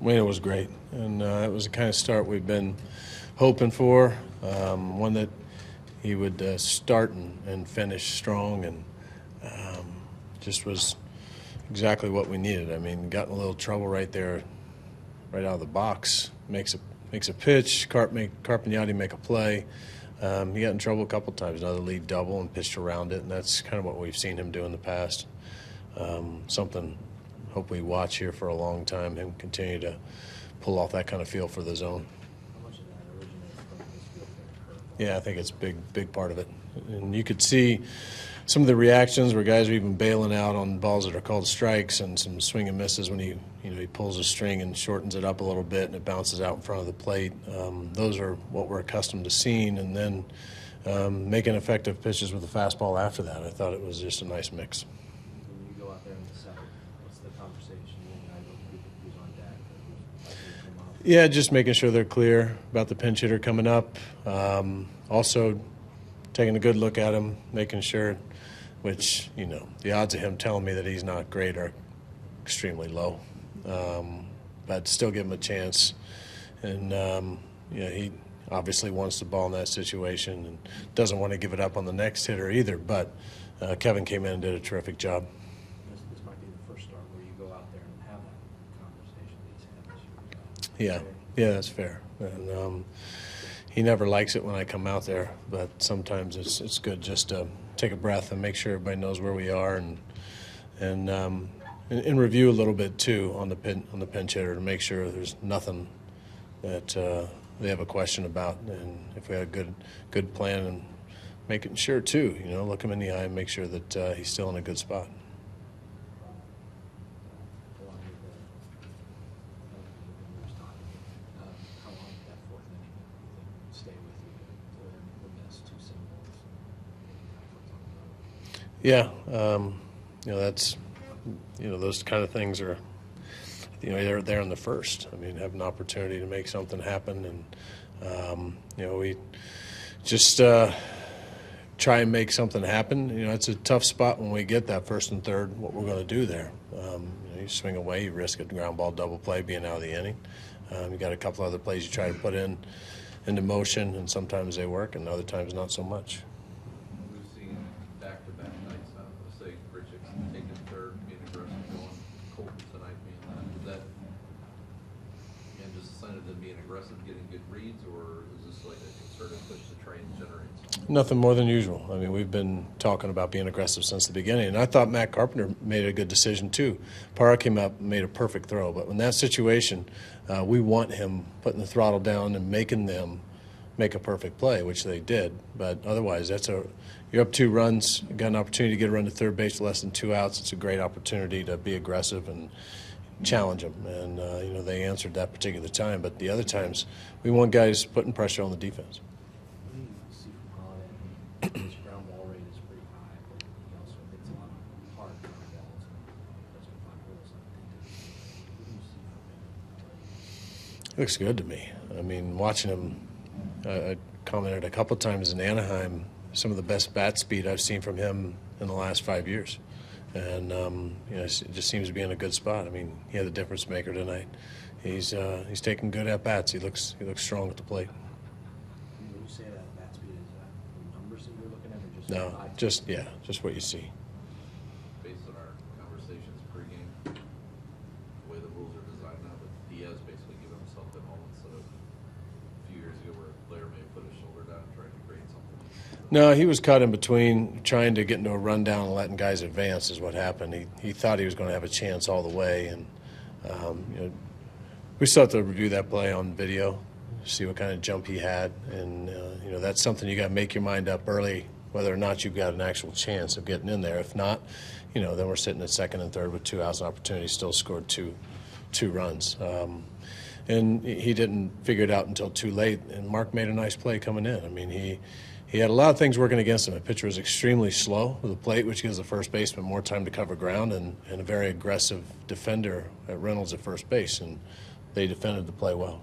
Wayne was great, and it was the kind of start we've been hoping for, one that he would start and finish strong, and just was exactly what we needed. I mean, got in a little trouble right there, right out of the box, makes a pitch, Carpagnotti make a play. He got in trouble a couple times, another lead double and pitched around it, and that's kind of what we've seen him do in the past. Something hope we watch here for a long time, him continue to pull off that kind of feel for the zone. How much of that originates from his feel for the curveball? Yeah, I think it's a big part of it. And you could see some of the reactions where guys are even bailing out on balls that are called strikes, and some swing and misses when he pulls a string and shortens it up a little bit and it bounces out in front of the plate. Those are what we're accustomed to seeing, and then making effective pitches with the fastball after that. I thought it was just a nice mix. When you go out there in the seventh, what's the conversation you guys who's on deck? Yeah, just making sure they're clear about the pinch hitter coming up. Also taking a good look at him, making sure, which, the odds of him telling me that he's not great are extremely low. But still give him a chance. And, he obviously wants the ball in that situation and doesn't want to give it up on the next hitter either. But Kevin came in and did a terrific job. This might be the first start where you go out there and have that conversation that he's had this year. Yeah, that's fair. And he never likes it when I come out there, but sometimes it's good just to take a breath and make sure everybody knows where we are, and review a little bit too on the pinch hitter to make sure there's nothing that they have a question about, and if we have a good plan, and making sure too, look him in the eye and make sure that he's still in a good spot. Yeah, that's, those kind of things are, they're there in the first. I mean, have an opportunity to make something happen, and, we just try and make something happen. It's a tough spot when we get that first and third, what we're going to do there. You swing away, you risk a ground ball double play being out of the inning. You got a couple other plays you try to put into motion, and sometimes they work, and other times not so much. Getting good reads, or is this like a concerted push to try and generate? Nothing more than usual. I mean, we've been talking about being aggressive since the beginning, and I thought Matt Carpenter made a good decision too. Parra came up and made a perfect throw, but in that situation, we want him putting the throttle down and making them make a perfect play, which they did. But otherwise, you're up 2 runs, you got an opportunity to get a run to third base with less than 2 outs. It's a great opportunity to be aggressive and challenge them, and they answered that particular time. But the other times, we want guys putting pressure on the defense. What do you see from Holiday? His ground ball rate is pretty high, but he also hits a lot of hard ground balls and doesn't find holes. What do you see from him? It looks good to me. I mean, watching him, I commented a couple times in Anaheim, some of the best bat speed I've seen from him in the last 5 years. And it just seems to be in a good spot. I mean, he had a difference maker tonight. He's taking good at bats. He looks strong at the plate. When you say that bat speed, is that the numbers that you're looking at, or just No, just what you see. Based on our conversations pregame, the way the rules are designed now, but Diaz basically giving himself the home instead of a few years ago where a player may put his shoulder down and try to create something. No, he was caught in between trying to get into a rundown and letting guys advance is what happened. He thought he was going to have a chance all the way, and we still have to review that play on video, see what kind of jump he had, and that's something you got to make your mind up early, whether or not you've got an actual chance of getting in there. If not, then we're sitting at second and third with 2 outs, opportunity, still scored two runs. And he didn't figure it out until too late, and Mark made a nice play coming in. I mean, he had a lot of things working against him. The pitcher was extremely slow with the plate, which gives the first baseman more time to cover ground, and a very aggressive defender at Reynolds at first base, and they defended the play well.